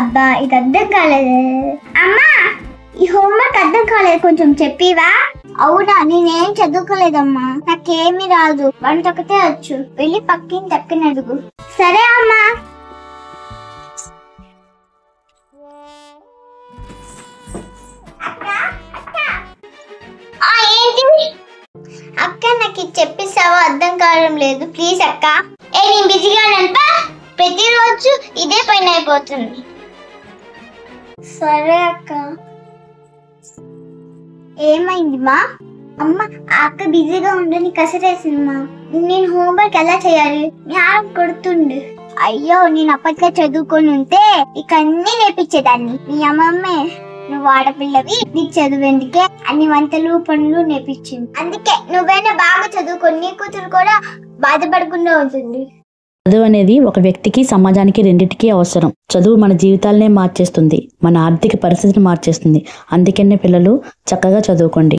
అబ్బా ఇది అర్థం కాలేదు. అమ్మా ఈ హోంవర్క్ అర్థం కాలేదు, కొంచెం చెప్పివా? అవునా, నేనేం చదువుకోలేదమ్మా, నాకేమీ రాదు, వంట ఒకటే వచ్చు. వెళ్ళి పక్కింటి తక్కని అడుగు. సరే అమ్మా. ఏంటి అక్క, నాకు ఇది చెప్పిస్తావా? అర్థం కావడం లేదు, ప్లీజ్ అక్క. నేను బిజీగా ఉంటా, ప్రతిరోజు ఇదే పైన అయిపోతుంది. సరే అక్క. ఏమైంది మా? అమ్మ అక్క బిజీగా ఉండని కసిరేసింది. నేను హోంవర్క్ ఎలా చేయాలి? జ్ఞానం కొడుతుండు. అయ్యో, నేను అప్పట్లో చదువుకొని ఉంటే ఇక అన్ని నేర్పించేదాన్ని. నీ అమ్మమ్మే నువ్వు ఆడపిల్లవి, నీకు చదువుందుకే అన్ని వంటలు పనులు నేర్పించింది. అందుకే నువ్వైనా బాగా చదువుకొని నీ కూతురు కూడా బాధపడకుండా ఉంటుంది. చదువు అనేది ఒక వ్యక్తికి, సమాజానికి రెండింటికి అవసరం. చదువు మన జీవితాలనే మార్చేస్తుంది, మన ఆర్థిక పరిస్థితిని మార్చేస్తుంది. అందుకనే పిల్లలు చక్కగా చదువుకోండి.